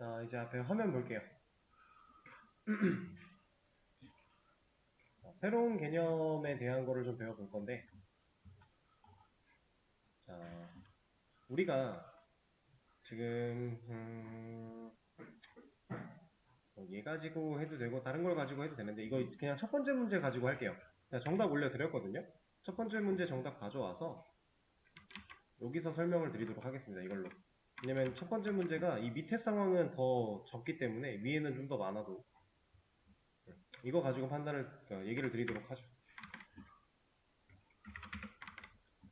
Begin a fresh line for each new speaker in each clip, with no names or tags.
자, 이제 앞에 화면 볼게요. 새로운 개념에 대한 거를 좀 배워볼 건데, 자, 우리가 지금, 얘 가지고 해도 되고, 다른 걸 가지고 해도 되는데, 이거 그냥 첫 번째 문제 가지고 할게요. 자, 정답 올려드렸거든요. 첫 번째 문제 정답 가져와서, 여기서 설명을 드리도록 하겠습니다. 이걸로. 왜냐면 첫 번째 문제가 이 밑에 상황은 더 적기 때문에, 위에는 좀 더 많아도, 이거 가지고 얘기를 드리도록 하죠.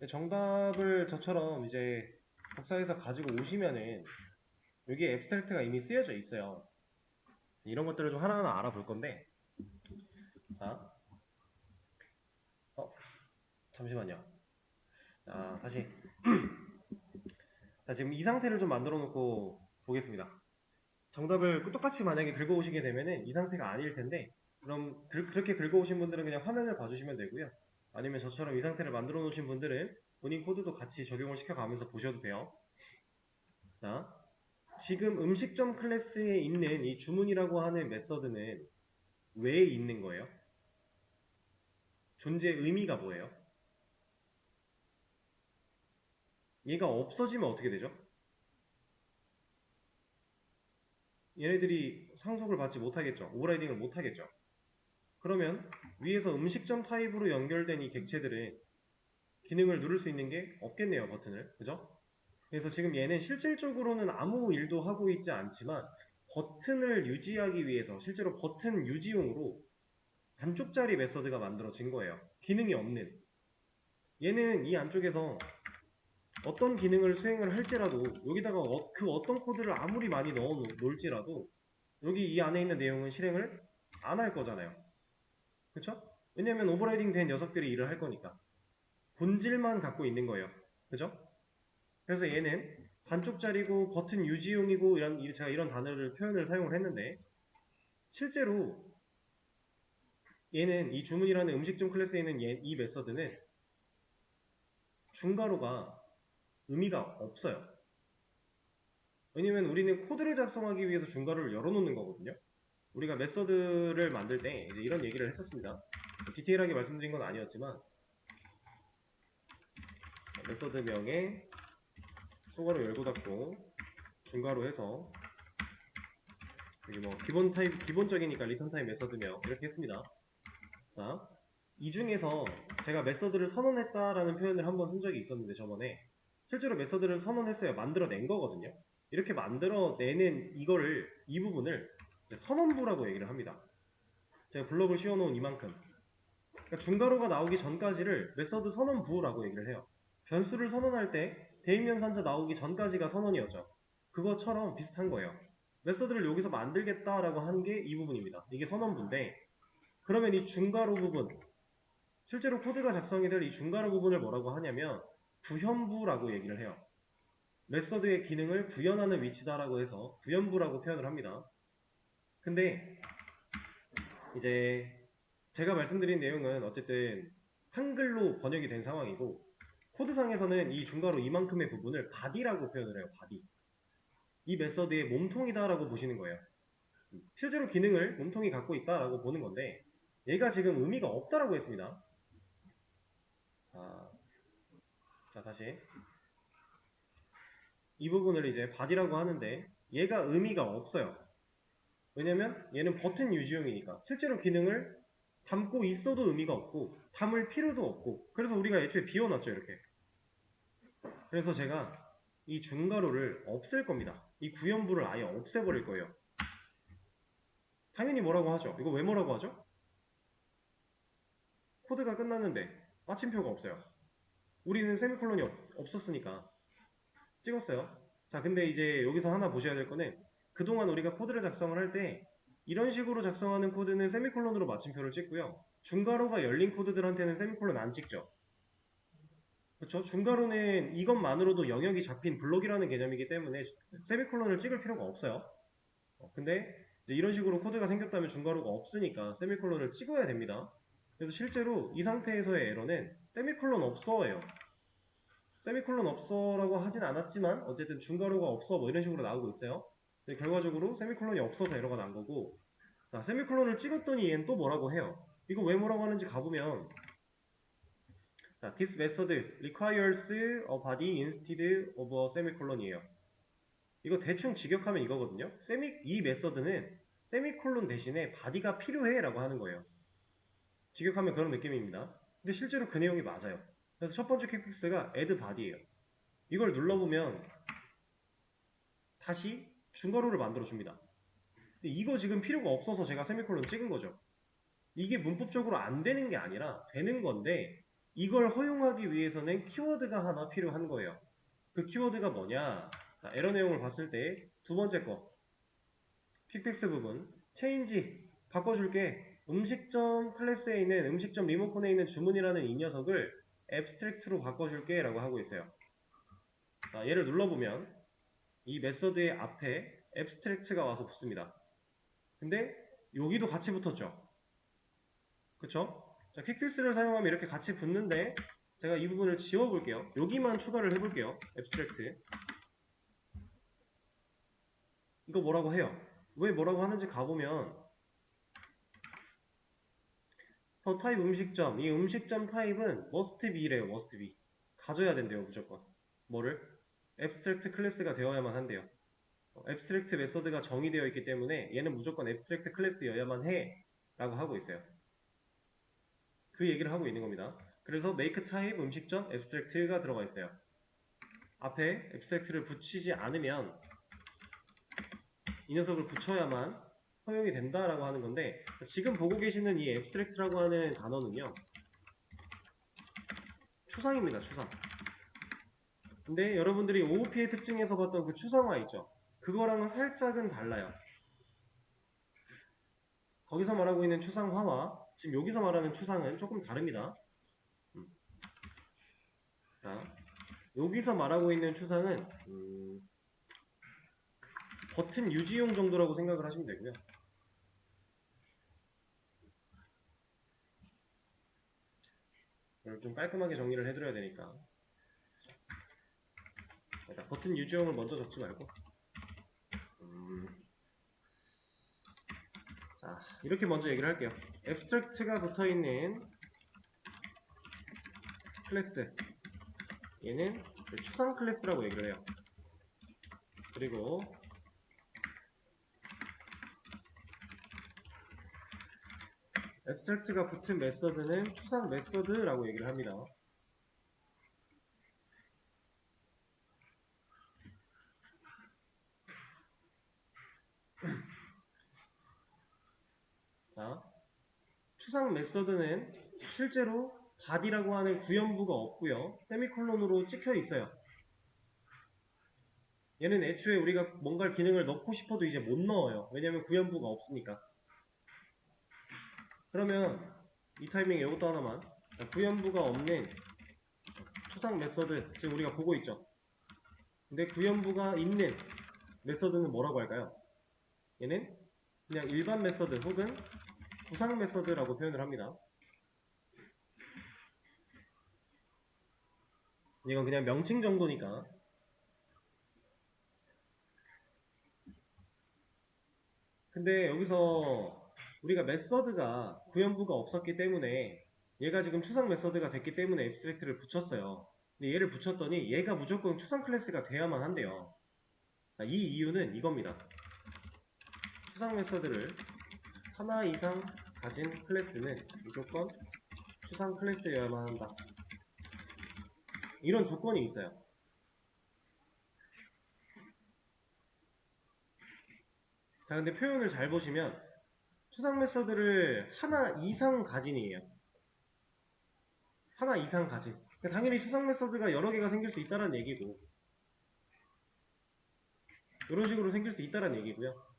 정답을 저처럼 이제 복사해서 가지고 오시면은 여기에 앱스트랙트가 이미 쓰여져 있어요. 이런 것들을 좀 하나하나 알아볼 건데, 자, 잠시만요. 자, 다시. 자, 지금 이 상태를 좀 만들어 놓고 보겠습니다. 정답을 똑같이 만약에 긁어오시게 되면은 이 상태가 아닐 텐데, 그럼 그렇게 긁어오신 분들은 그냥 화면을 봐주시면 되고요. 아니면 저처럼 이 상태를 만들어 놓으신 분들은 본인 코드도 같이 적용을 시켜가면서 보셔도 돼요. 자, 지금 음식점 클래스에 있는 이 주문이라고 하는 메서드는 왜 있는 거예요? 존재 의미가 뭐예요? 얘가 없어지면 어떻게 되죠? 얘네들이 상속을 받지 못하겠죠. 오버라이딩을 못하겠죠. 그러면 위에서 음식점 타입으로 연결된 이 객체들은 기능을 누를 수 있는 게 없겠네요, 버튼을. 그죠? 그래서 지금 얘는 실질적으로는 아무 일도 하고 있지 않지만 버튼을 유지하기 위해서 실제로 버튼 유지용으로 반쪽짜리 메서드가 만들어진 거예요. 기능이 없는. 얘는 이 안쪽에서 어떤 기능을 수행을 할지라도 여기다가 그 어떤 코드를 아무리 많이 넣어 놓을지라도 여기 이 안에 있는 내용은 실행을 안 할 거잖아요. 그쵸? 왜냐면 오버라이딩 된 녀석들이 일을 할 거니까. 본질만 갖고 있는 거예요. 그죠? 그래서 얘는 반쪽짜리고 버튼 유지용이고 제가 이런 단어를 표현을 사용을 했는데 실제로 얘는 이 주문이라는 음식점 클래스에 있는 이 메서드는 중괄호가 의미가 없어요. 왜냐면 우리는 코드를 작성하기 위해서 중괄호를 열어놓는 거거든요. 우리가 메서드를 만들 때 이제 이런 얘기를 했었습니다. 디테일하게 말씀드린 건 아니었지만 메서드명에 소괄호 열고 닫고 중괄호 해서 여기 뭐 기본적이니까 리턴 타입 메서드명 이렇게 했습니다. 자, 이 중에서 제가 메서드를 선언했다라는 표현을 한번 쓴 적이 있었는데 저번에 실제로 메서드를 선언했어요. 만들어낸 거거든요. 이렇게 만들어내는 이 부분을 선언부라고 얘기를 합니다. 제가 블럭을 씌워놓은 이만큼. 그러니까 중괄호가 나오기 전까지를 메서드 선언부라고 얘기를 해요. 변수를 선언할 때 대입연산자 나오기 전까지가 선언이었죠. 그것처럼 비슷한 거예요. 메서드를 여기서 만들겠다라고 하는 게 이 부분입니다. 이게 선언부인데 그러면 이 중괄호 부분 실제로 코드가 작성이 될 이 중괄호 부분을 뭐라고 하냐면 구현부라고 얘기를 해요. 메서드의 기능을 구현하는 위치다라고 해서 구현부라고 표현을 합니다. 근데 이제 제가 말씀드린 내용은 어쨌든 한글로 번역이 된 상황이고 코드상에서는 이 중괄호 이만큼의 부분을 body라고 표현을 해요. body. 이 메서드의 몸통이다라고 보시는 거예요. 실제로 기능을 몸통이 갖고 있다라고 보는 건데 얘가 지금 의미가 없다라고 했습니다. 자 다시 이 부분을 이제 body라고 하는데 얘가 의미가 없어요. 왜냐면 얘는 버튼 유지용이니까 실제로 기능을 담고 있어도 의미가 없고 담을 필요도 없고 그래서 우리가 애초에 비워놨죠 이렇게. 그래서 제가 이 중괄호를 없앨 겁니다. 이 구현부를 아예 없애버릴 거예요. 당연히 뭐라고 하죠? 이거 왜 뭐라고 하죠? 코드가 끝났는데 마침표가 없어요. 우리는 세미콜론이 없었으니까 찍었어요. 자 근데 이제 여기서 하나 보셔야 될 거는 그동안 우리가 코드를 작성을 할 때 이런 식으로 작성하는 코드는 세미콜론으로 마침표를 찍고요. 중괄호가 열린 코드들한테는 세미콜론 안 찍죠. 그렇죠? 중괄호는 이것만으로도 영역이 잡힌 블록이라는 개념이기 때문에 세미콜론을 찍을 필요가 없어요. 근데 이제 이런 식으로 코드가 생겼다면 중괄호가 없으니까 세미콜론을 찍어야 됩니다. 그래서 실제로 이 상태에서의 에러는 세미콜론 없어예요. 세미콜론 없어라고 하진 않았지만 어쨌든 중괄호가 없어 뭐 이런 식으로 나오고 있어요. 결과적으로 세미콜론이 없어서 에러가 난 거고, 자, 세미콜론을 찍었더니 얘는 또 뭐라고 해요. 이거 왜 뭐라고 하는지 가보면, 자, this method requires a body instead of a semicolon이에요. 이거 대충 직역하면 이거거든요. 이 메서드는 세미콜론 대신에 바디가 필요해 라고 하는 거예요. 직역하면 그런 느낌입니다. 근데 실제로 그 내용이 맞아요. 그래서 첫 번째 퀵픽스가 add body예요. 이걸 눌러보면 다시 중괄호를 만들어 줍니다. 근데 이거 지금 필요가 없어서 제가 세미콜론 찍은 거죠. 이게 문법적으로 안 되는 게 아니라 되는 건데, 이걸 허용하기 위해서는 키워드가 하나 필요한 거예요. 그 키워드가 뭐냐? 자, 에러 내용을 봤을 때 두 번째 거 픽픽스 부분 체인지 바꿔줄게. 음식점 클래스에 있는 음식점 리모컨에 있는 주문이라는 이 녀석을 앱스트랙트로 바꿔줄게 라고 하고 있어요. 자, 얘를 눌러보면 이 메서드의 앞에 앱스트랙트가 와서 붙습니다. 근데 여기도 같이 붙었죠. 그쵸? 자, 퀵픽스를 사용하면 이렇게 같이 붙는데, 제가 이 부분을 지워볼게요. 여기만 추가를 해볼게요. 앱스트랙트. 이거 뭐라고 해요? 왜 뭐라고 하는지 가보면, 더 타입 음식점. 이 음식점 타입은 must be래요. must be. 가져야 된대요. 무조건. 뭐를? 앱스트랙트 클래스가 되어야만 한대요. 앱스트랙트 메서드가 정의되어 있기 때문에 얘는 무조건 앱스트랙트 클래스여야만 해 라고 하고 있어요. 그 얘기를 하고 있는 겁니다. 그래서 make type 음식점 abstract가 들어가 있어요. 앞에 abstract를 붙이지 않으면 이 녀석을 붙여야만 허용이 된다라고 하는 건데, 지금 보고 계시는 이 abstract라고 하는 단어는요, 추상입니다. 추상. 근데 여러분들이 OOP의 특징에서 봤던 그 추상화 있죠? 그거랑은 살짝은 달라요. 거기서 말하고 있는 추상화와 지금 여기서 말하는 추상은 조금 다릅니다. 자, 여기서 말하고 있는 추상은 버튼 유지용 정도라고 생각을 하시면 되고요. 이걸 좀 깔끔하게 정리를 해드려야 되니까 일단 버튼 유지용을 먼저 적지 말고 자, 이렇게 먼저 얘기를 할게요. 앱스트랙트가 붙어있는 클래스, 얘는 추상 클래스라고 얘기를 해요. 그리고 앱스트랙트가 붙은 메서드는 추상 메서드라고 얘기를 합니다. 자, 추상 메서드는 실제로 body라고 하는 구연부가 없고요. 세미콜론으로 찍혀 있어요. 얘는 애초에 우리가 뭔가 기능을 넣고 싶어도 이제 못 넣어요. 왜냐면 구연부가 없으니까. 그러면 이 타이밍에 이것도 하나만, 구연부가 없는 추상 메서드 지금 우리가 보고 있죠. 근데 구연부가 있는 메서드는 뭐라고 할까요? 얘는 그냥 일반 메서드 혹은 구상 메서드라고 표현을 합니다. 이건 그냥 명칭 정도니까. 근데 여기서 우리가 메서드가 구연부가 없었기 때문에 얘가 지금 추상 메서드가 됐기 때문에 앱스트랙트를 붙였어요. 근데 얘를 붙였더니 얘가 무조건 추상 클래스가 돼야만 한대요. 이 이유는 이겁니다. 추상 메서드를 하나 이상 가진 클래스는 무조건 추상 클래스여야만 한다. 이런 조건이 있어요. 자, 근데 표현을 잘 보시면 추상 메서드를 하나 이상 가진이에요. 하나 이상 가진. 그러니까 당연히 추상 메서드가 여러 개가 생길 수 있다는 얘기고, 이런 식으로 생길 수 있다는 얘기고요.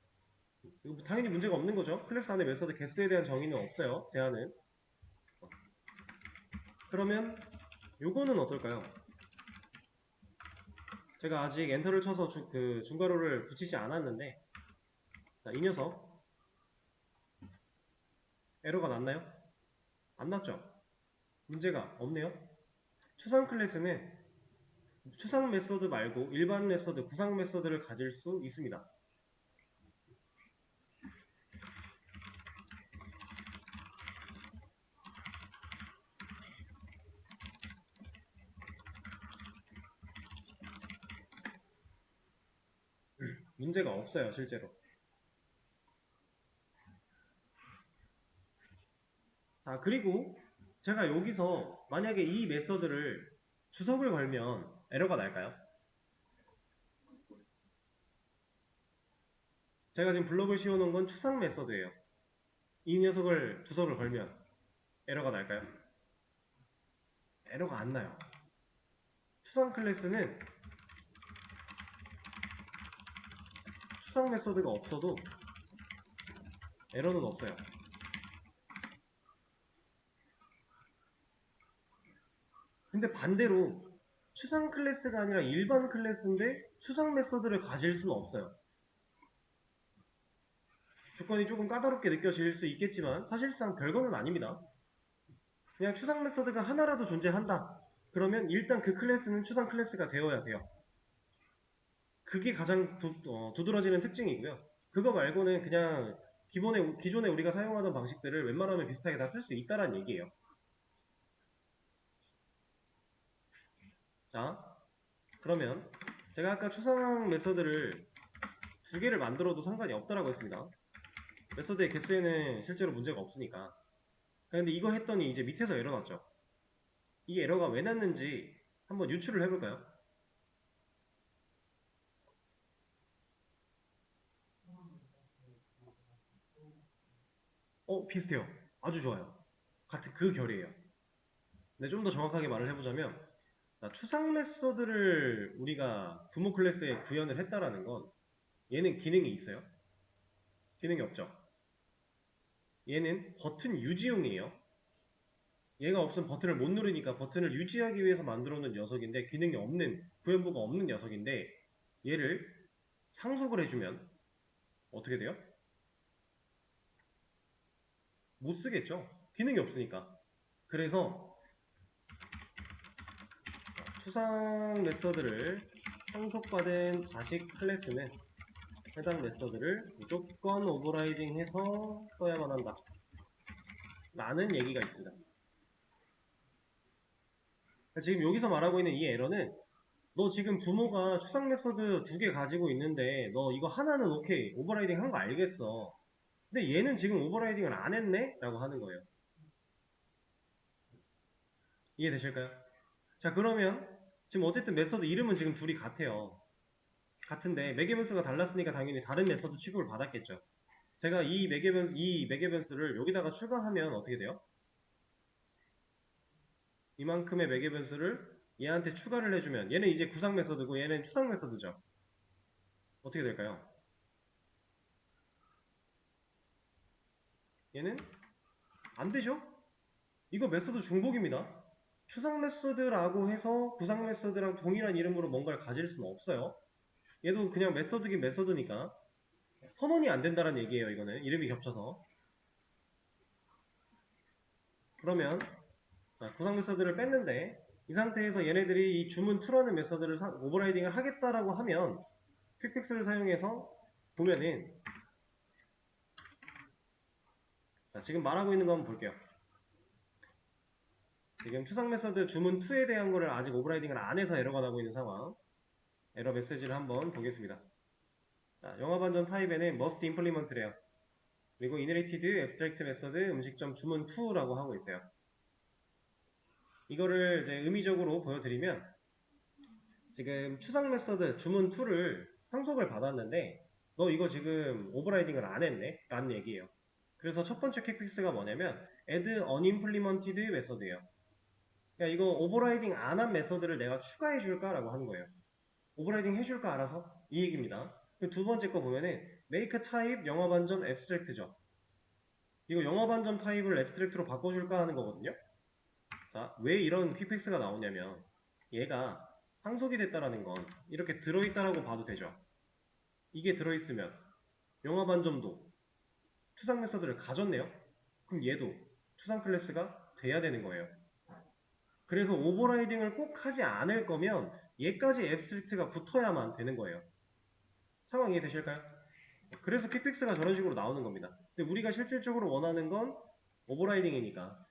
이거 당연히 문제가 없는 거죠. 클래스 안에 메서드 개수에 대한 정의는 없어요. 제한은. 그러면 요거는 어떨까요? 제가 아직 엔터를 쳐서 중괄호를 붙이지 않았는데, 자, 이 녀석 에러가 났나요? 안 났죠? 문제가 없네요. 추상 클래스는 추상 메서드 말고 일반 메서드, 구상 메서드를 가질 수 있습니다. 문제가 없어요, 실제로. 자, 그리고 제가 여기서 만약에 이 메서드를 주석을 걸면 에러가 날까요? 제가 지금 블럭을 씌워놓은 건 추상 메서드예요. 이 녀석을 주석을 걸면 에러가 날까요? 에러가 안 나요. 추상 클래스는 추상 메서드가 없어도 에러는 없어요. 근데 반대로 추상 클래스가 아니라 일반 클래스인데 추상 메서드를 가질 수는 없어요. 조건이 조금 까다롭게 느껴질 수 있겠지만 사실상 별거는 아닙니다. 그냥 추상 메서드가 하나라도 존재한다. 그러면 일단 그 클래스는 추상 클래스가 되어야 돼요. 그게 가장 두드러지는 특징이고요. 그거 말고는 그냥 기존에 우리가 사용하던 방식들을 웬만하면 비슷하게 다 쓸 수 있다는 얘기예요. 자, 그러면 제가 아까 추상 메서드를 두 개를 만들어도 상관이 없다라고 했습니다. 메서드의 개수에는 실제로 문제가 없으니까. 근데 이거 했더니 이제 밑에서 에러 났죠. 이 에러가 왜 났는지 한번 유추를 해볼까요? 비슷해요. 아주 좋아요. 같은 그 결이에요. 근데 좀 더 정확하게 말을 해보자면 추상 메서드를 우리가 부모 클래스에 구현을 했다라는 건 얘는 기능이 있어요? 기능이 없죠. 얘는 버튼 유지용이에요. 얘가 없으면 버튼을 못 누르니까 버튼을 유지하기 위해서 만들어 놓은 녀석인데 기능이 없는 구현부가 없는 녀석인데 얘를 상속을 해주면 어떻게 돼요? 못 쓰겠죠. 기능이 없으니까. 그래서 추상 메서드를 상속받은 자식 클래스는 해당 메서드를 무조건 오버라이딩해서 써야만 한다 라는 얘기가 있습니다. 지금 여기서 말하고 있는 이 에러는 너 지금 부모가 추상 메서드 두 개 가지고 있는데 너 이거 하나는 오케이 오버라이딩 한 거 알겠어. 근데 얘는 지금 오버라이딩을 안 했네? 라고 하는 거예요. 이해되실까요? 자, 그러면 지금 어쨌든 메서드 이름은 지금 둘이 같아요. 같은데 매개변수가 달랐으니까 당연히 다른 메서드 취급을 받았겠죠. 제가 이 매개변수를 여기다가 추가하면 어떻게 돼요? 이만큼의 매개변수를 얘한테 추가를 해주면 얘는 이제 구상 메서드고 얘는 추상 메서드죠. 어떻게 될까요? 얘는 안 되죠? 이거 메서드 중복입니다. 추상 메서드라고 해서 구상 메서드랑 동일한 이름으로 뭔가를 가질 수는 없어요. 얘도 그냥 메서드긴 메서드니까 선언이 안 된다는 얘기예요. 이거는 이름이 겹쳐서. 그러면 구상 메서드를 뺐는데 이 상태에서 얘네들이 이 주문 투라는 메서드를 오버라이딩을 하겠다라고 하면 퀵픽스를 사용해서 보면은 자, 지금 말하고 있는 거 한번 볼게요. 지금 추상 메서드 주문 2에 대한 거를 아직 오버라이딩을 안 해서 에러가 나고 있는 상황. 에러 메시지를 한번 보겠습니다. 자, 영화 반전 타입에는 must implement래요. 그리고 inherited abstract method 음식점 주문 2라고 하고 있어요. 이거를 이제 의미적으로 보여드리면 지금 추상 메서드 주문 2를 상속을 받았는데 너 이거 지금 오버라이딩을 안 했네? 라는 얘기예요. 그래서 첫 번째 퀵픽스가 뭐냐면 add unimplemented method예요. 그러니까 이거 오버라이딩 안 한 메서드를 내가 추가해 줄까? 라고 하는 거예요. 오버라이딩 해줄까 알아서? 이 얘기입니다. 두 번째 거 보면은 make type 영어 반점 abstract죠. 이거 영어 반점 타입을 abstract로 바꿔줄까 하는 거거든요. 자, 왜 이런 퀵픽스가 나오냐면 얘가 상속이 됐다라는 건 이렇게 들어있다라고 봐도 되죠. 이게 들어있으면 영어 반점도 추상 메서드를 가졌네요. 그럼 얘도 추상 클래스가 돼야 되는 거예요. 그래서 오버라이딩을 꼭 하지 않을 거면 얘까지 앱스트릭트가 붙어야만 되는 거예요. 상황 이해되실까요? 그래서 퀵픽스가 저런 식으로 나오는 겁니다. 근데 우리가 실질적으로 원하는 건 오버라이딩이니까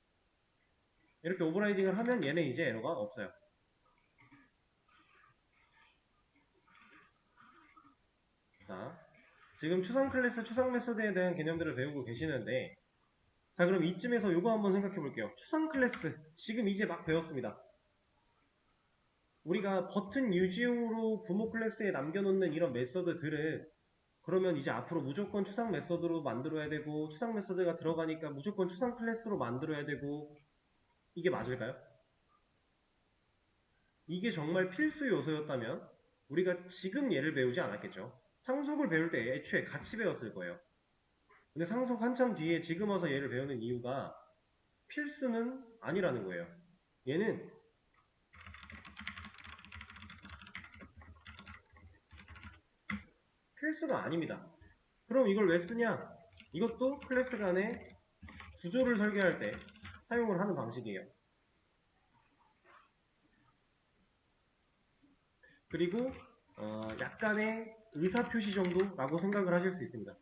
이렇게 오버라이딩을 하면 얘는 이제 에러가 없어요. 자, 지금 추상 클래스, 추상 메소드에 대한 개념들을 배우고 계시는데, 자, 그럼 이쯤에서 요거 한번 생각해 볼게요. 추상 클래스, 지금 이제 막 배웠습니다. 우리가 버튼 유지용으로 부모 클래스에 남겨놓는 이런 메서드들은 그러면 이제 앞으로 무조건 추상 메서드로 만들어야 되고, 추상 메서드가 들어가니까 무조건 추상 클래스로 만들어야 되고, 이게 맞을까요? 이게 정말 필수 요소였다면 우리가 지금 얘를 배우지 않았겠죠. 상속을 배울 때 애초에 같이 배웠을 거예요. 근데 상속 한참 뒤에 지금 와서 얘를 배우는 이유가 필수는 아니라는 거예요. 얘는 필수가 아닙니다. 그럼 이걸 왜 쓰냐? 이것도 클래스 간의 구조를 설계할 때 사용을 하는 방식이에요. 그리고 약간의 의사표시 정도라고 생각을 하실 수 있습니다.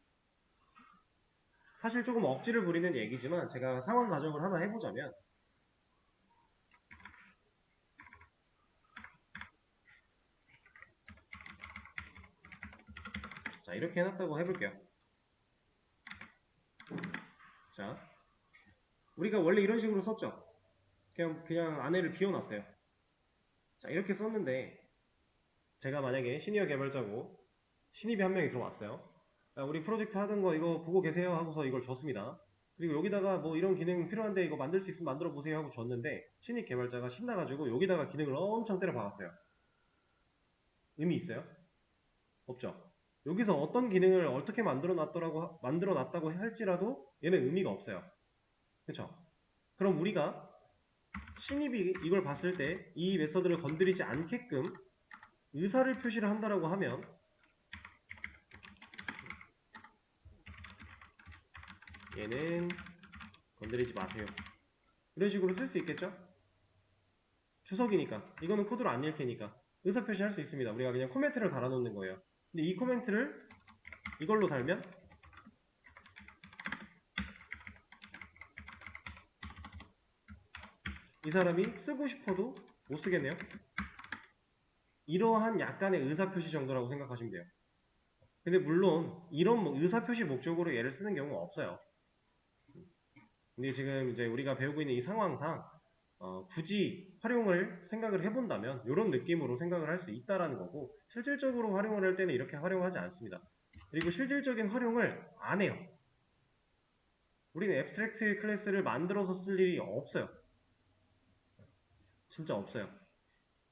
사실 조금 억지를 부리는 얘기지만 제가 상황 가정을 하나 해보자면, 자, 이렇게 해놨다고 해볼게요. 자, 우리가 원래 이런 식으로 썼죠. 그냥 안에를 비워놨어요. 자, 이렇게 썼는데 제가 만약에 시니어 개발자고 신입이 한 명이 들어왔어요. 야, 우리 프로젝트 하던 거 이거 보고 계세요 하고서 이걸 줬습니다. 그리고 여기다가 뭐 이런 기능 필요한데 이거 만들 수 있으면 만들어 보세요 하고 줬는데, 신입 개발자가 신나가지고 여기다가 기능을 엄청 때려 박았어요. 의미 있어요? 없죠. 여기서 어떤 기능을 어떻게 만들어 놨다고 할지라도 얘는 의미가 없어요. 그쵸? 그럼 우리가 신입이 이걸 봤을 때 이 메서드를 건드리지 않게끔 의사를 표시를 한다라고 하면, 얘는 건드리지 마세요, 이런 식으로 쓸 수 있겠죠? 주석이니까, 이거는 코드로 안 읽히니까 의사 표시할 수 있습니다. 우리가 그냥 코멘트를 달아놓는 거예요. 근데 이 코멘트를 이걸로 달면 이 사람이 쓰고 싶어도 못 쓰겠네요. 이러한 약간의 의사표시 정도라고 생각하시면 돼요. 근데 물론 이런 의사표시 목적으로 얘를 쓰는 경우가 없어요. 근데 지금 이제 우리가 배우고 있는 이 상황상 굳이 활용을 생각을 해본다면 이런 느낌으로 생각을 할 수 있다라는 거고, 실질적으로 활용을 할 때는 이렇게 활용하지 않습니다. 그리고 실질적인 활용을 안 해요. 우리는 앱스트랙트 클래스를 만들어서 쓸 일이 없어요. 진짜 없어요.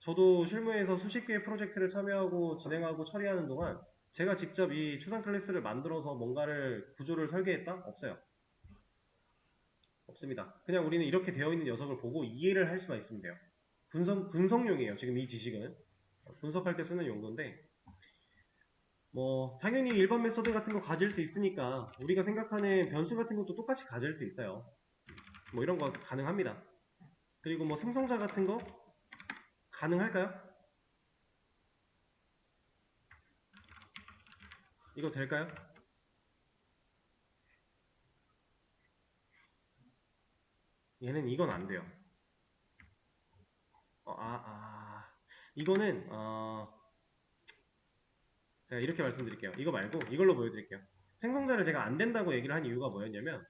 저도 실무에서 수십 개의 프로젝트를 참여하고 진행하고 처리하는 동안 제가 직접 이 추상 클래스를 만들어서 뭔가를 구조를 설계했다? 없어요. 없습니다. 그냥 우리는 이렇게 되어 있는 녀석을 보고 이해를 할 수만 있으면 돼요. 분석용이에요. 지금 이 지식은 분석할 때 쓰는 용도인데, 뭐 당연히 일반 메서드 같은 거 가질 수 있으니까 우리가 생각하는 변수 같은 것도 똑같이 가질 수 있어요. 뭐 이런 거 가능합니다. 그리고 뭐 생성자 같은 거 가능할까요? 이거 될까요? 얘는 이건 안 돼요. 이거는 제가 이렇게 말씀드릴게요. 이거 말고 이걸로 보여드릴게요. 생성자를 제가 안 된다고 얘기를 한 이유가 뭐였냐면,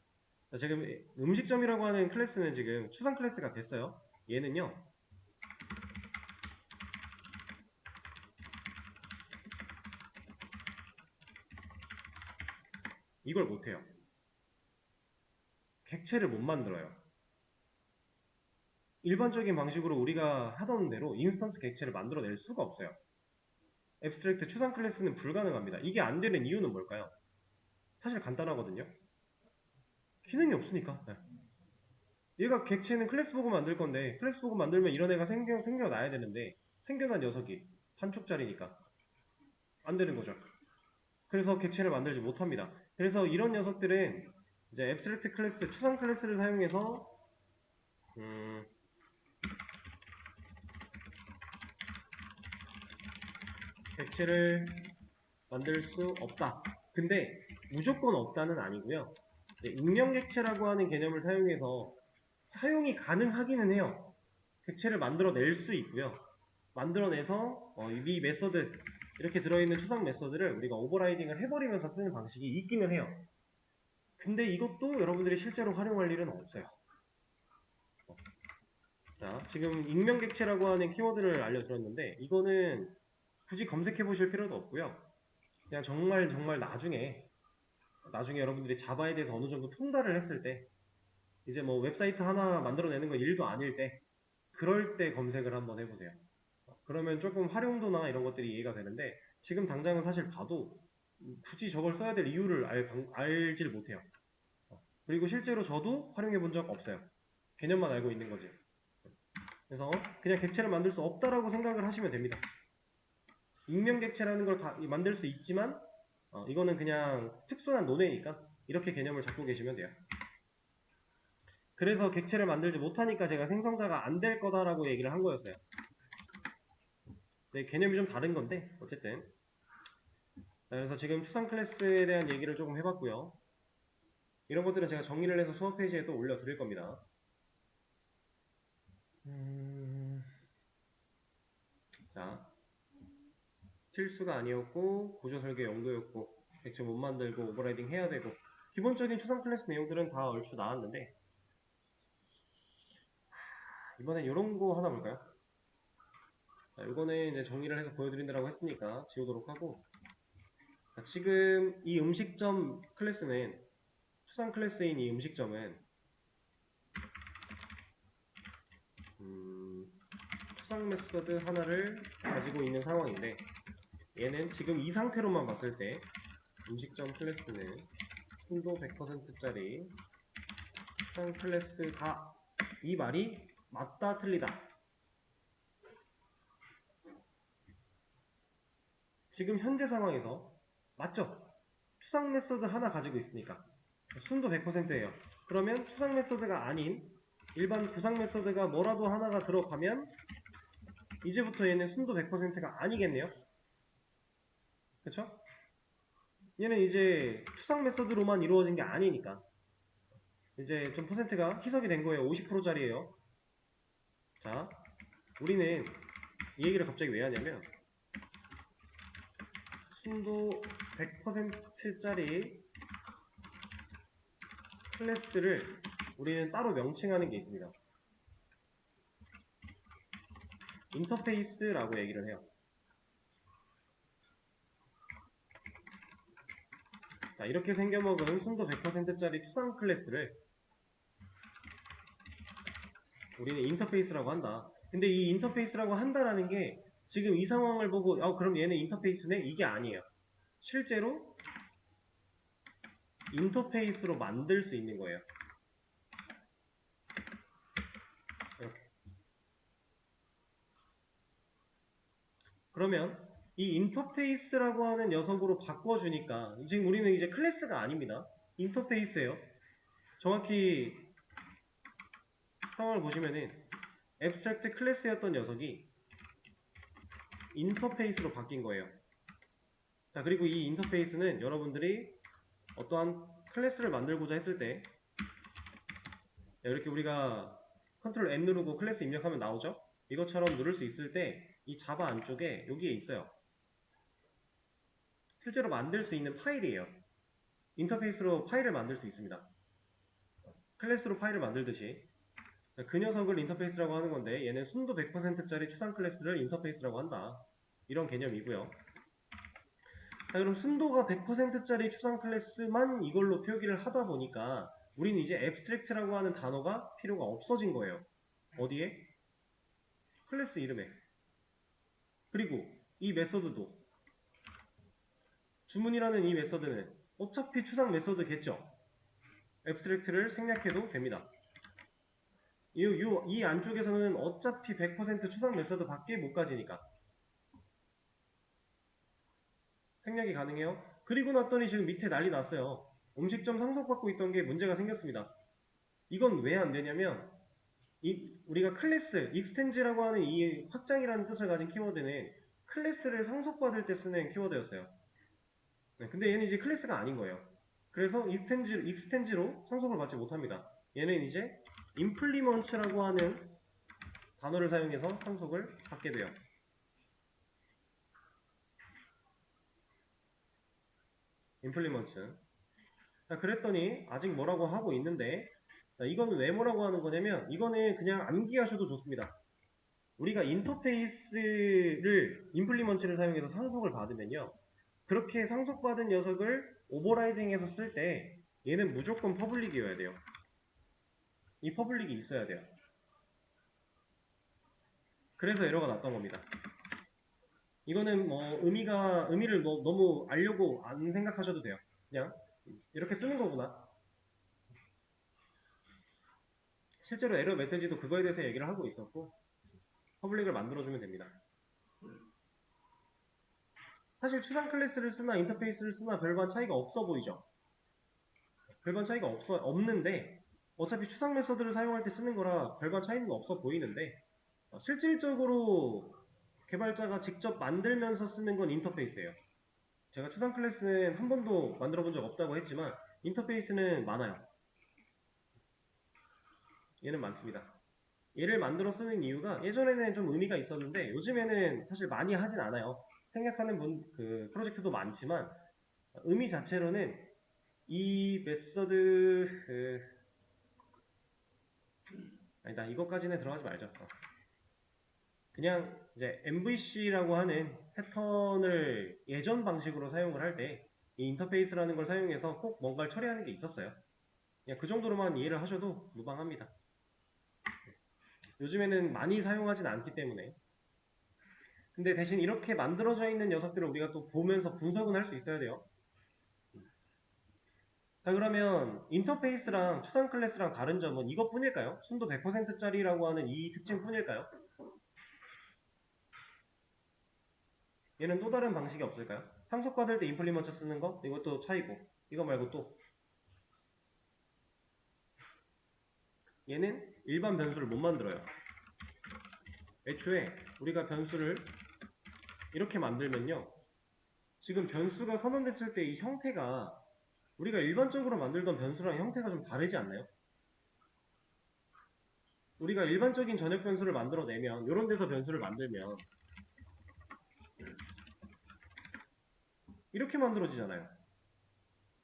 지금 음식점이라고 하는 클래스는 지금 추상 클래스가 됐어요. 얘는요, 이걸 못해요. 객체를 못 만들어요. 일반적인 방식으로 우리가 하던 대로 인스턴스 객체를 만들어낼 수가 없어요. 앱스트랙트 추상 클래스는 불가능합니다. 이게 안 되는 이유는 뭘까요? 사실 간단하거든요. 기능이 없으니까. 네. 얘가 객체는 클래스 보고 만들 건데, 클래스 보고 만들면 이런 애가 생겨나야 되는데, 생겨난 녀석이 한쪽짜리니까 안 되는 거죠. 그래서 객체를 만들지 못합니다. 그래서 이런 녀석들은 이제 앱스트랙트 클래스, 추상 클래스를 사용해서 객체를 만들 수 없다. 근데 무조건 없다는 아니고요. 익명 객체라고 하는 개념을 사용해서 사용이 가능하기는 해요. 객체를 만들어낼 수 있고요. 만들어내서 이 메서드, 이렇게 들어있는 추상 메서드를 우리가 오버라이딩을 해버리면서 쓰는 방식이 있기는 해요. 근데 이것도 여러분들이 실제로 활용할 일은 없어요. 자, 지금 익명객체라고 하는 키워드를 알려드렸는데 이거는 굳이 검색해 보실 필요도 없고요. 그냥 정말 나중에 여러분들이 자바에 대해서 어느 정도 통달을 했을 때 이제 뭐 웹사이트 하나 만들어내는 건 일도 아닐 때 그럴 때 검색을 한번 해보세요. 그러면 조금 활용도나 이런 것들이 이해가 되는데 지금 당장은 사실 봐도 굳이 저걸 써야 될 이유를 알질 못해요. 그리고 실제로 저도 활용해 본 적 없어요. 개념만 알고 있는 거지. 그래서 그냥 객체를 만들 수 없다라고 생각을 하시면 됩니다. 익명 객체라는 걸 만들 수 있지만 이거는 그냥 특수한 논외니까 이렇게 개념을 잡고 계시면 돼요. 그래서 객체를 만들지 못하니까 제가 생성자가 안 될 거다라고 얘기를 한 거였어요. 네, 개념이 좀 다른 건데 어쨌든 자, 그래서 지금 추상 클래스에 대한 얘기를 조금 해봤고요. 이런 것들은 제가 정리를 해서 수업 페이지에 또 올려드릴 겁니다. 자, 실수가 아니었고 고조 설계 용도였고 객체 못 만들고 오버라이딩 해야 되고 기본적인 추상 클래스 내용들은 다 얼추 나왔는데 이번엔 이런 거 하나 볼까요? 자, 이거는 이제 정리를 해서 보여드린다고 했으니까 지우도록 하고 자, 지금 이 음식점 클래스는 추상 클래스인 이 음식점은 추상 메서드 하나를 가지고 있는 상황인데 얘는 지금 이 상태로만 봤을 때 음식점 클래스는 순도 100%짜리 추상 클래스다 이 말이 맞다 틀리다 지금 현재 상황에서 맞죠? 추상 메서드 하나 가지고 있으니까 순도 100%예요. 그러면 추상 메서드가 아닌 일반 구상 메서드가 뭐라도 하나가 들어가면 이제부터 얘는 순도 100%가 아니겠네요. 그쵸? 얘는 이제 추상 메서드로만 이루어진 게 아니니까 이제 좀 퍼센트가 희석이 된 거예요. 50%짜리예요. 자, 우리는 이 얘기를 갑자기 왜 하냐면 순도 100%짜리 클래스를 우리는 따로 명칭하는 게 있습니다. 인터페이스라고 얘기를 해요. 자, 이렇게 생겨먹은 순도 100%짜리 추상 클래스를 우리는 인터페이스라고 한다. 근데 이 인터페이스라고 한다라는 게 지금 이 상황을 보고 그럼 얘는 인터페이스네? 이게 아니에요. 실제로 인터페이스로 만들 수 있는 거예요. 이렇게. 그러면 이 인터페이스라고 하는 녀석으로 바꿔주니까 지금 우리는 이제 클래스가 아닙니다. 인터페이스예요. 정확히 상황을 보시면은 앱스트랙트 클래스였던 녀석이 인터페이스로 바뀐 거예요. 자, 그리고 이 인터페이스는 여러분들이 어떠한 클래스를 만들고자 했을 때 이렇게 우리가 컨트롤 N 누르고 클래스 입력하면 나오죠? 이것처럼 누를 수 있을 때 이 자바 안쪽에 여기에 있어요. 실제로 만들 수 있는 파일이에요. 인터페이스로 파일을 만들 수 있습니다. 클래스로 파일을 만들듯이 자, 그 녀석을 인터페이스라고 하는 건데 얘는 순도 100%짜리 추상 클래스를 인터페이스라고 한다. 이런 개념이고요. 자, 그럼 순도가 100%짜리 추상 클래스만 이걸로 표기를 하다 보니까 우리는 이제 앱스트랙트라고 하는 단어가 필요가 없어진 거예요. 어디에? 클래스 이름에. 그리고 이 메서드도 주문이라는 이 메서드는 어차피 추상 메서드겠죠. 앱스트랙트를 생략해도 됩니다. 이 안쪽에서는 어차피 100% 추상 메서드 밖에 못 가지니까 생략이 가능해요. 그리고 났더니 지금 밑에 난리 났어요. 음식점 상속받고 있던 게 문제가 생겼습니다. 이건 왜 안 되냐면 우리가 클래스, 익스텐지라고 하는 이 확장이라는 뜻을 가진 키워드는 클래스를 상속받을 때 쓰는 키워드였어요. 네, 근데 얘는 이제 클래스가 아닌 거예요. 그래서 익스텐지로 상속을 받지 못합니다. 얘는 이제 임플리먼트라고 하는 단어를 사용해서 상속을 받게 돼요. implements. 자, 그랬더니 아직 뭐라고 하고 있는데, 자, 이거는 왜 뭐라고 하는 거냐면 이거는 그냥 암기하셔도 좋습니다. 우리가 인터페이스를 implements를 사용해서 상속을 받으면요, 그렇게 상속받은 녀석을 오버라이딩해서 쓸 때 얘는 무조건 퍼블릭이어야 돼요. 이 퍼블릭이 있어야 돼요. 그래서 에러가 났던 겁니다. 이거는 뭐 의미를 너무 알려고 안 생각하셔도 돼요. 그냥 이렇게 쓰는 거구나. 실제로 에러 메시지도 그거에 대해서 얘기를 하고 있었고, 퍼블릭을 만들어주면 됩니다. 사실 추상 클래스를 쓰나 인터페이스를 쓰나 별반 차이가 없어 보이죠? 별반 차이가 없는데, 어차피 추상 메서드를 사용할 때 쓰는 거라 별반 차이는 없어 보이는데, 실질적으로 개발자가 직접 만들면서 쓰는 건 인터페이스예요. 제가 추상 클래스는 한 번도 만들어 본 적 없다고 했지만 인터페이스는 많아요. 얘는 많습니다. 얘를 만들어 쓰는 이유가 예전에는 좀 의미가 있었는데 요즘에는 사실 많이 하진 않아요. 생략하는 프로젝트도 많지만 의미 자체로는 이 메서드 아니다, 이것까지는 들어가지 말죠. 그냥 이제 MVC라고 하는 패턴을 예전 방식으로 사용을 할 때 이 인터페이스라는 걸 사용해서 꼭 뭔가를 처리하는 게 있었어요. 그냥 그 정도로만 이해를 하셔도 무방합니다. 요즘에는 많이 사용하진 않기 때문에. 근데 대신 이렇게 만들어져 있는 녀석들을 우리가 또 보면서 분석은 할 수 있어야 돼요. 자, 그러면 인터페이스랑 추상 클래스랑 다른 점은 이것뿐일까요? 순도 100%짜리라고 하는 이 특징뿐일까요? 얘는 또 다른 방식이 없을까요? 상속받을 때 임플리먼트 쓰는 거? 이것도 차이고, 이거 말고 또 얘는 일반 변수를 못 만들어요. 애초에 우리가 변수를 이렇게 만들면요, 지금 변수가 선언됐을 때 이 형태가 우리가 일반적으로 만들던 변수랑 형태가 좀 다르지 않나요? 우리가 일반적인 전역 변수를 만들어내면 이런 데서 변수를 만들면 이렇게 만들어지잖아요.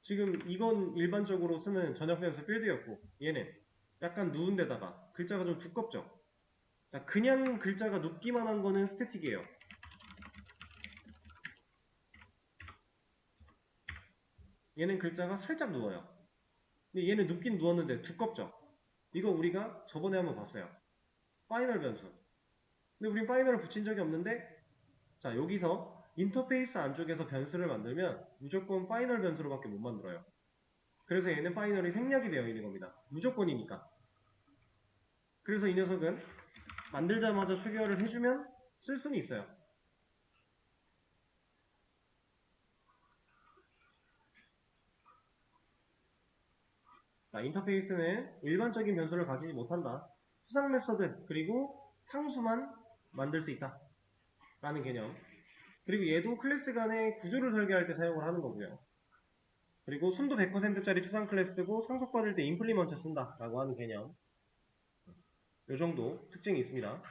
지금 이건 일반적으로 쓰는 전역 변수 필드였고 얘는 약간 누운 데다가 글자가 좀 두껍죠. 자, 그냥 글자가 눕기만 한 거는 스태틱이에요. 얘는 글자가 살짝 누워요. 근데 얘는 눕긴 누웠는데 두껍죠. 이거 우리가 저번에 한번 봤어요. 파이널 변수. 근데 우린 파이널을 붙인 적이 없는데, 자, 여기서 인터페이스 안쪽에서 변수를 만들면 무조건 파이널 변수로밖에 못 만들어요. 그래서 얘는 파이널이 생략이 되어 있는 겁니다. 무조건이니까. 그래서 이 녀석은 만들자마자 초기화를 해주면 쓸 수는 있어요. 자, 인터페이스는 일반적인 변수를 가지지 못한다. 수상 메서드 그리고 상수만 만들 수 있다 라는 개념. 그리고 얘도 클래스 간의 구조를 설계할 때 사용을 하는 거고요. 그리고 순도 100%짜리 추상 클래스고 상속받을 때 임플리먼트 쓴다 라고 하는 개념. 요 정도 특징이 있습니다.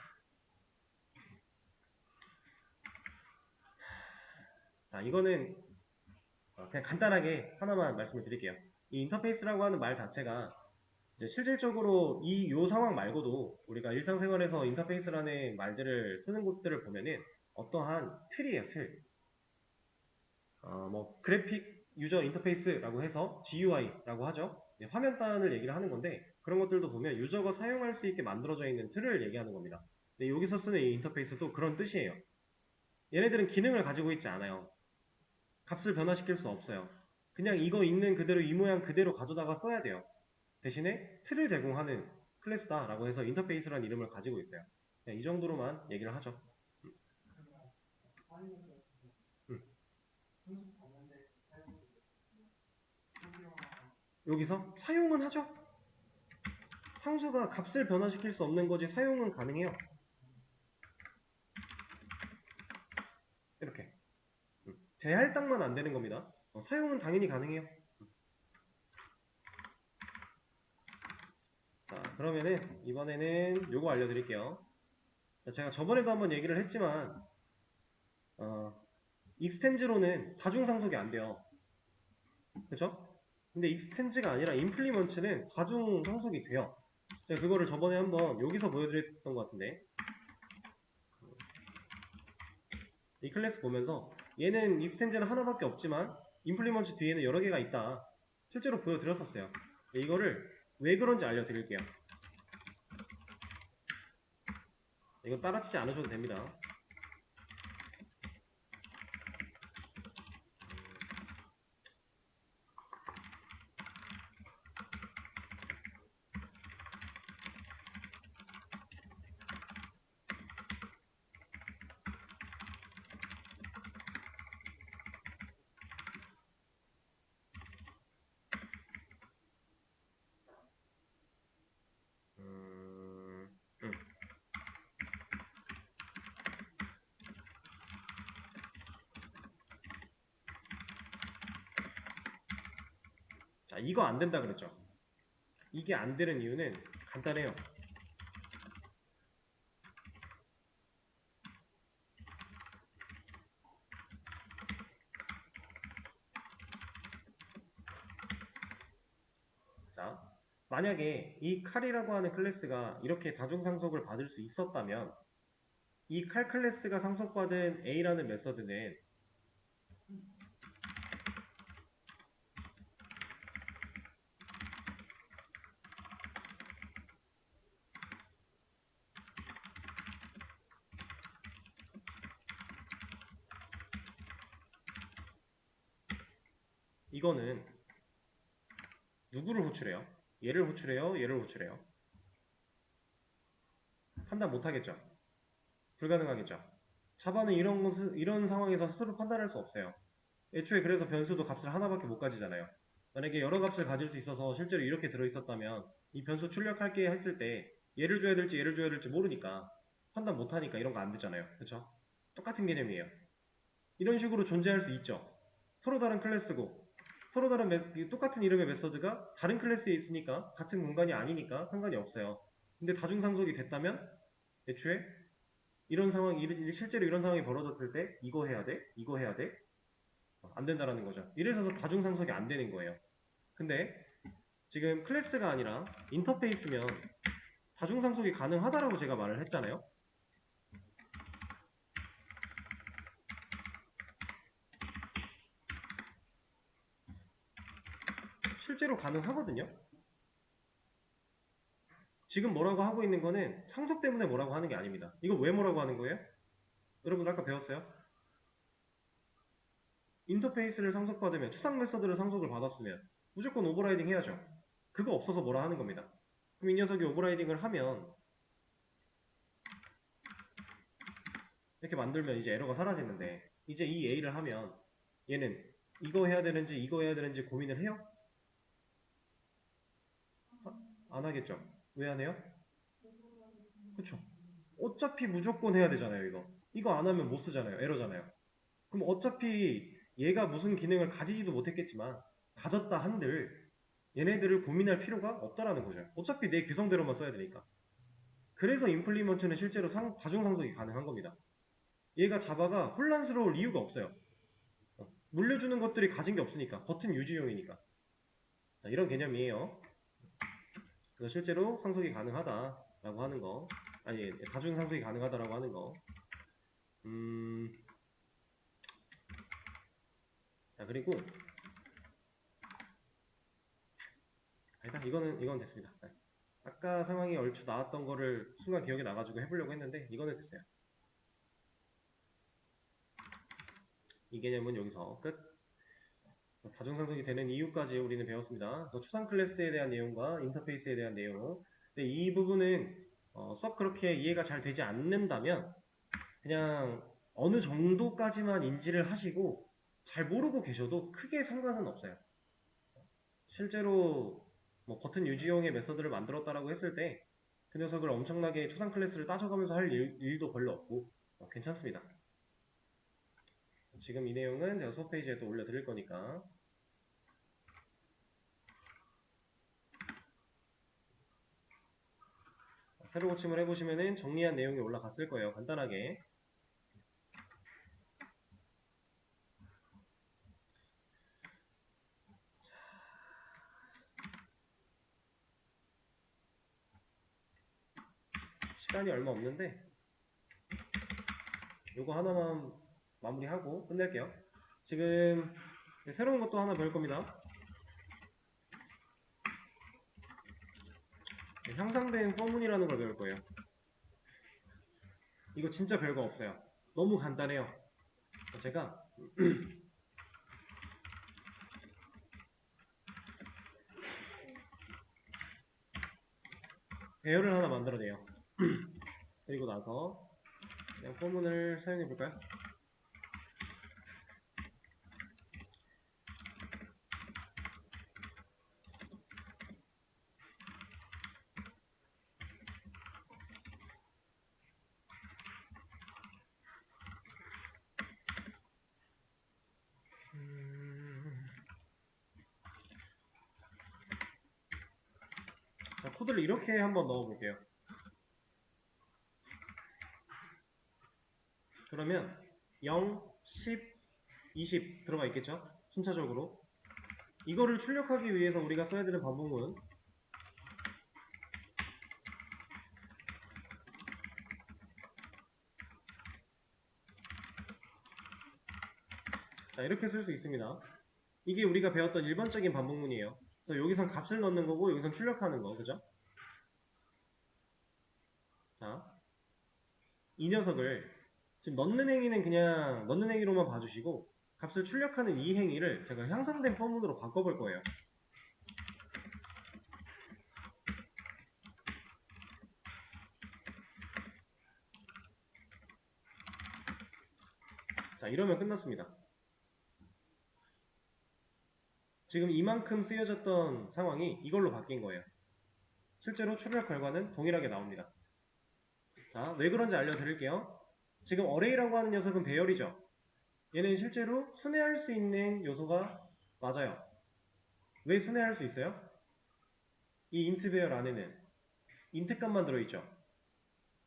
자, 이거는 그냥 간단하게 하나만 말씀을 드릴게요. 이 인터페이스라고 하는 말 자체가 이제 실질적으로 요 상황 말고도 우리가 일상생활에서 인터페이스라는 말들을 쓰는 곳들을 보면은 어떠한 틀이에요, 틀. 뭐 그래픽 유저 인터페이스라고 해서 GUI라고 하죠. 화면단을 얘기를 하는 건데 그런 것들도 보면 유저가 사용할 수 있게 만들어져 있는 틀을 얘기하는 겁니다. 근데 여기서 쓰는 이 인터페이스도 그런 뜻이에요. 얘네들은 기능을 가지고 있지 않아요. 값을 변화시킬 수 없어요. 그냥 이거 있는 그대로 이 모양 그대로 가져다가 써야 돼요. 대신에 틀을 제공하는 클래스다라고 해서 인터페이스라는 이름을 가지고 있어요. 이 정도로만 얘기를 하죠. 여기서 사용은 하죠. 상수가 값을 변화시킬 수 없는 거지 사용은 가능해요. 이렇게 재할당만 안 되는 겁니다. 사용은 당연히 가능해요. 자, 그러면은 이번에는 요거 알려드릴게요. 제가 저번에도 한번 얘기를 했지만 익스텐즈로는 다중 상속이 안 돼요. 그쵸? 근데 익스텐즈가 아니라 임플리먼트는 다중 상속이 돼요. 제가 그거를 저번에 한번 여기서 보여드렸던 것 같은데, 이 클래스 보면서 얘는 익스텐즈는 하나밖에 없지만 임플리먼트 뒤에는 여러 개가 있다, 실제로 보여드렸었어요. 이거를 왜 그런지 알려드릴게요. 이건 따라치지 않으셔도 됩니다. 음, 음. 자, 이거 안 된다 그랬죠? 이게 안 되는 이유는 간단해요. 자, 만약에 이 칼이라고 하는 클래스가 이렇게 다중상속을 받을 수 있었다면 이 칼 클래스가 상속받은 A라는 메서드는 이거는 누구를 호출해요? 얘를 호출해요? 얘를 호출해요? 판단 못하겠죠? 불가능하겠죠? 자바는 이런 상황에서 스스로 판단할 수 없어요. 애초에 그래서 변수도 값을 하나밖에 못 가지잖아요. 만약에 여러 값을 가질 수 있어서 실제로 이렇게 들어있었다면 이 변수 출력할게 했을 때 얘를 줘야 될지 얘를 줘야 될지 모르니까 판단 못하니까 이런 거 안 되잖아요. 그쵸? 똑같은 개념이에요. 이런 식으로 존재할 수 있죠. 서로 다른 클래스고 서로 다른 똑같은 이름의 메서드가 다른 클래스에 있으니까 같은 공간이 아니니까 상관이 없어요. 근데 다중상속이 됐다면 애초에 이런 상황, 실제로 이런 상황이 벌어졌을 때 이거 해야 돼? 이거 해야 돼? 안 된다라는 거죠. 이래서 다중상속이 안 되는 거예요. 근데 지금 클래스가 아니라 인터페이스면 다중상속이 가능하다라고 제가 말을 했잖아요. 실제로 가능하거든요. 지금 뭐라고 하고 있는 거는 상속 때문에 뭐라고 하는 게 아닙니다. 이거 왜 뭐라고 하는 거예요? 여러분 아까 배웠어요? 인터페이스를 상속받으면 추상 메서드를 상속을 받았으면 무조건 오버라이딩 해야죠. 그거 없어서 뭐라 하는 겁니다. 그럼 이 녀석이 오버라이딩을 하면 이렇게 만들면 이제 에러가 사라지는데 이제 이 A를 하면 얘는 이거 해야 되는지 이거 해야 되는지 고민을 해요? 안 하겠죠. 왜 안 해요? 그쵸. 어차피 무조건 해야 되잖아요, 이거. 이거 안 하면 못 쓰잖아요. 에러잖아요. 그럼 어차피 얘가 무슨 기능을 가지지도 못했겠지만 가졌다 한들 얘네들을 고민할 필요가 없다라는 거죠. 어차피 내 개성대로만 써야 되니까. 그래서 임플리먼트는 실제로 다중상속이 가능한 겁니다. 얘가 자바가 혼란스러울 이유가 없어요. 물려주는 것들이 가진 게 없으니까. 버튼 유지용이니까. 자, 이런 개념이에요. 그래서 실제로 상속이 가능하다라고 하는 거, 아니 다중상속이 가능하다라고 하는 거. 자, 그리고 아니다, 이건 됐습니다. 네. 아까 상황이 얼추 나왔던 거를 순간 기억이 나가지고 해보려고 했는데 이거는 됐어요. 이 개념은 여기서 끝. 다중상속이 되는 이유까지 우리는 배웠습니다. 그래서 추상 클래스에 대한 내용과 인터페이스에 대한 내용. 근데 이 부분은 썩 그렇게 이해가 잘 되지 않는다면 그냥 어느 정도까지만 인지를 하시고 잘 모르고 계셔도 크게 상관은 없어요. 실제로 뭐 버튼 유지용의 메서드를 만들었다라고 했을 때 그 녀석을 엄청나게 추상 클래스를 따져가면서 할 일도 별로 없고 괜찮습니다. 지금 이 내용은 제가 수업 페이지에 또 올려드릴 거니까 새로 고침을 해보시면은 정리한 내용이 올라갔을 거예요. 간단하게. 시간이 얼마 없는데 요거 하나만 마무리하고 끝낼게요. 지금 새로운 것도 하나 배울 겁니다. 향상된 포문이라는 걸 배울 거예요. 이거 진짜 별거 없어요. 너무 간단해요. 제가 배열을 하나 만들어내요. 그리고 나서 그냥 포문을 사용해 볼까요? 자, 코드를 이렇게 한번 넣어 볼게요. 그러면 0, 10, 20 들어가 있겠죠? 순차적으로. 이거를 출력하기 위해서 우리가 써야 되는 반복문, 자, 이렇게 쓸 수 있습니다. 이게 우리가 배웠던 일반적인 반복문이에요. 그래서 여기선 값을 넣는 거고 여기선 출력하는 거, 그죠? 자, 이 녀석을 지금 넣는 행위는 그냥 넣는 행위로만 봐주시고 값을 출력하는 이 행위를 제가 향상된 포문으로 바꿔볼 거예요. 자, 이러면 끝났습니다. 지금 이만큼 쓰여졌던 상황이 이걸로 바뀐 거예요. 실제로 출력 결과는 동일하게 나옵니다. 자, 왜 그런지 알려드릴게요. 지금 어레이라고 하는 녀석은 배열이죠. 얘는 실제로 순회할 수 있는 요소가 맞아요. 왜 순회할 수 있어요? 이 인트 배열 안에는 인트 값만 들어있죠.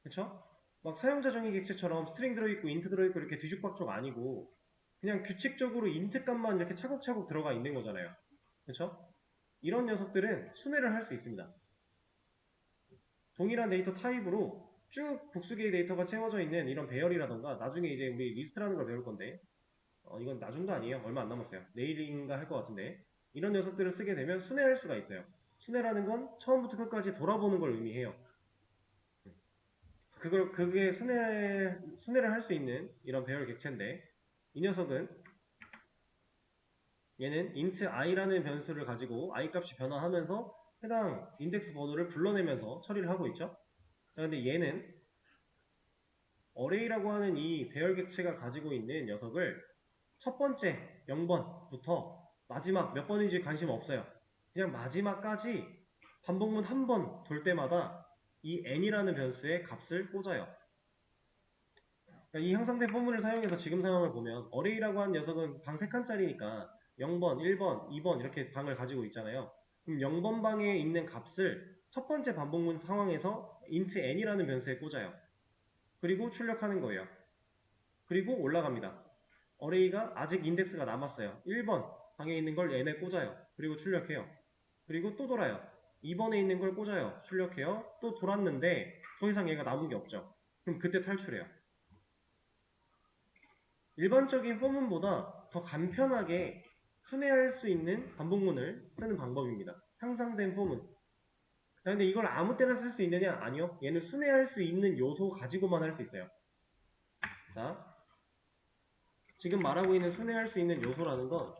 그쵸? 막 사용자 정의 객체처럼 스트링 들어있고 인트 들어있고 이렇게 뒤죽박죽 아니고 그냥 규칙적으로 인트 값만 이렇게 차곡차곡 들어가 있는 거잖아요. 그쵸? 이런 녀석들은 순회를 할 수 있습니다. 동일한 데이터 타입으로 쭉 복수개의 데이터가 채워져 있는 이런 배열이라던가 나중에 이제 우리 리스트라는 걸 배울 건데 이건 나중도 아니에요. 얼마 안 남았어요. 내일인가 할 것 같은데 이런 녀석들을 쓰게 되면 순회할 수가 있어요. 순회라는 건 처음부터 끝까지 돌아보는 걸 의미해요. 그게 순회를 할 수 있는 이런 배열 객체인데 이 녀석은 얘는 int i라는 변수를 가지고 i 값이 변화하면서 해당 인덱스 번호를 불러내면서 처리를 하고 있죠. 자, 근데 얘는 array라고 하는 이 배열 객체가 가지고 있는 녀석을 첫 번째 0번부터 마지막 몇 번인지 관심 없어요. 그냥 마지막까지 반복문 한 번 돌 때마다 이 n이라는 변수의 값을 꽂아요. 그러니까 이 향상된 포문을 사용해서 지금 상황을 보면 array라고 하는 녀석은 방 3칸짜리니까 0번, 1번, 2번 이렇게 방을 가지고 있잖아요. 그럼 0번 방에 있는 값을 첫 번째 반복문 상황에서 int n이라는 변수에 꽂아요. 그리고 출력하는 거예요. 그리고 올라갑니다. array가 아직 인덱스가 남았어요. 1번 방에 있는 걸 n에 꽂아요. 그리고 출력해요. 그리고 또 돌아요. 2번에 있는 걸 꽂아요. 출력해요. 또 돌았는데 더 이상 얘가 남은 게 없죠. 그럼 그때 탈출해요. 일반적인 포문보다 더 간편하게 순회할 수 있는 반복문을 쓰는 방법입니다. 향상된 포문. 자, 근데 이걸 아무 때나 쓸 수 있느냐? 아니요. 얘는 순회할 수 있는 요소 가지고만 할 수 있어요. 자, 지금 말하고 있는 순회할 수 있는 요소라는 건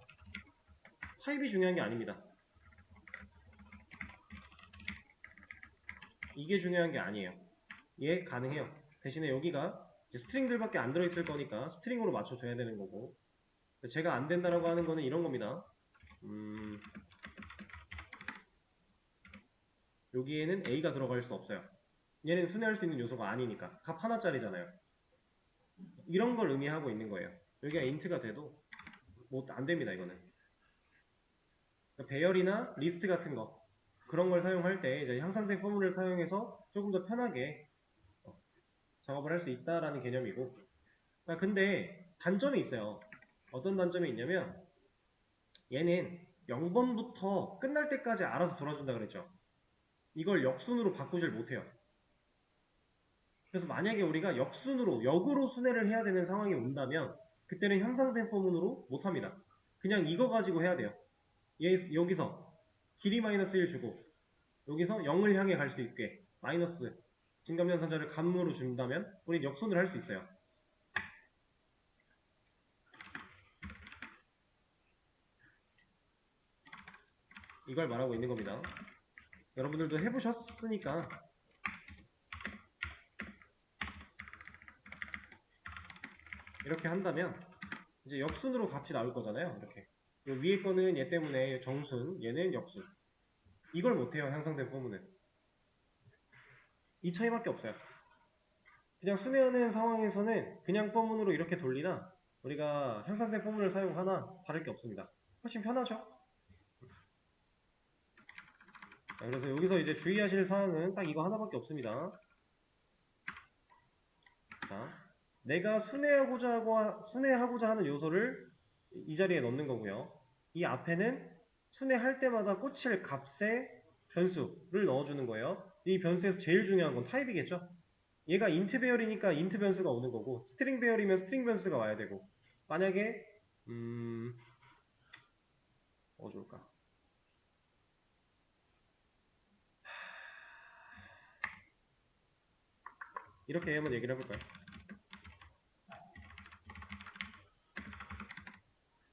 타입이 중요한 게 아닙니다. 이게 중요한 게 아니에요. 얘 가능해요. 대신에 여기가 이제 스트링들밖에 안 들어있을 거니까 스트링으로 맞춰줘야 되는 거고 제가 안 된다라고 하는 거는 이런 겁니다. 여기에는 A가 들어갈 수 없어요. 얘는 순회할 수 있는 요소가 아니니까 값 하나짜리잖아요. 이런 걸 의미하고 있는 거예요. 여기가 int가 돼도 뭐 안 됩니다. 이거는 그러니까 배열이나 리스트 같은 거 그런 걸 사용할 때 이제 향상된 포문을 사용해서 조금 더 편하게 작업을 할 수 있다라는 개념이고 근데 단점이 있어요. 어떤 단점이 있냐면 얘는 0번부터 끝날 때까지 알아서 돌아준다 그랬죠. 이걸 역순으로 바꾸질 못해요. 그래서 만약에 우리가 역으로 순회를 해야 되는 상황이 온다면 그때는 향상된 포문으로 못합니다. 그냥 이거 가지고 해야 돼요. 여기서 길이 마이너스 1 주고 여기서 0을 향해 갈 수 있게 마이너스 진감연산자를 감으로 준다면 우리 역순을 할 수 있어요. 이걸 말하고 있는 겁니다. 여러분들도 해보셨으니까 이렇게 한다면 이제 역순으로 값이 나올 거잖아요. 이렇게 위에 거는 얘 때문에 정순, 얘는 역순. 이걸 못해요. 향상된 포문은. 이 차이밖에 없어요. 그냥 순회하는 상황에서는 그냥 포문으로 이렇게 돌리나 우리가 향상된 포문을 사용하나 다를 게 없습니다. 훨씬 편하죠? 자, 그래서 여기서 이제 주의하실 사항은 딱 이거 하나밖에 없습니다. 자, 내가 순회하고자 하는 요소를 이 자리에 넣는 거고요. 이 앞에는 순회할 때마다 꽂힐 값의 변수를 넣어주는 거예요. 이 변수에서 제일 중요한 건 타입이겠죠? 얘가 인트 배열이니까 인트 변수가 오는 거고, 스트링 배열이면 스트링 변수가 와야 되고, 만약에 뭐 좋을까? 이렇게 한번 얘기를 해볼까요?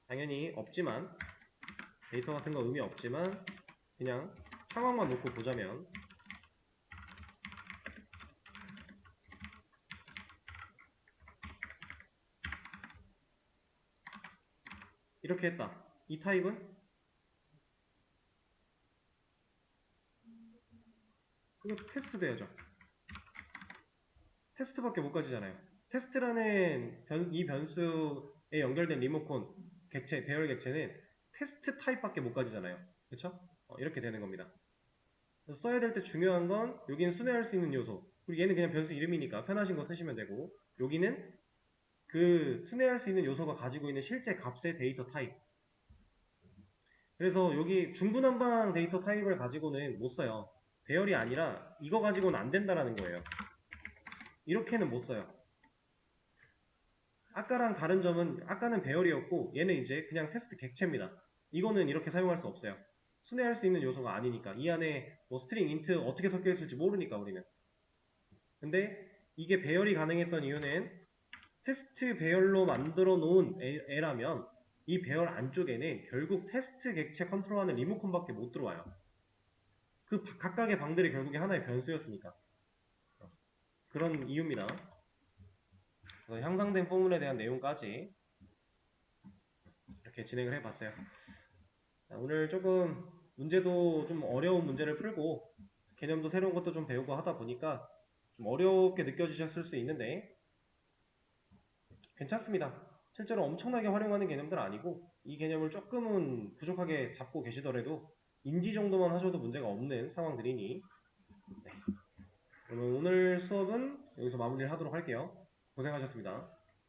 당연히 없지만, 데이터 같은 거 의미 없지만, 그냥 상황만 놓고 보자면, 이렇게 했다. 이 타입은? 이거 테스트 돼야죠. 테스트밖에 못 가지잖아요. 테스트라는 이 변수에 연결된 리모컨 객체, 배열 객체는 테스트 타입밖에 못 가지잖아요. 그쵸? 이렇게 되는 겁니다. 그래서 써야 될 때 중요한 건 여기는 순회할 수 있는 요소, 그리고 얘는 그냥 변수 이름이니까 편하신 거 쓰시면 되고, 여기는 그 순회할 수 있는 요소가 가지고 있는 실제 값의 데이터 타입. 그래서 여기 중구난방 데이터 타입을 가지고는 못 써요. 배열이 아니라 이거 가지고는 안 된다라는 거예요. 이렇게는 못 써요. 아까랑 다른 점은 아까는 배열이었고 얘는 이제 그냥 테스트 객체입니다. 이거는 이렇게 사용할 수 없어요. 순회할 수 있는 요소가 아니니까 이 안에 뭐 스트링, 인트 어떻게 섞여 있을지 모르니까 우리는. 근데 이게 배열이 가능했던 이유는 테스트 배열로 만들어 놓은 애라면 이 배열 안쪽에는 결국 테스트 객체 컨트롤하는 리모컨밖에 못 들어와요. 그 각각의 방들이 결국에 하나의 변수였으니까. 그런 이유입니다. 그래서 향상된 포문에 대한 내용까지 이렇게 진행을 해봤어요. 자, 오늘 조금 문제도 좀 어려운 문제를 풀고 개념도 새로운 것도 좀 배우고 하다 보니까 좀 어렵게 느껴지셨을 수 있는데 괜찮습니다. 실제로 엄청나게 활용하는 개념들은 아니고 이 개념을 조금은 부족하게 잡고 계시더라도 인지 정도만 하셔도 문제가 없는 상황들이니 네. 그러면 오늘 수업은 여기서 마무리를 하도록 할게요. 고생하셨습니다.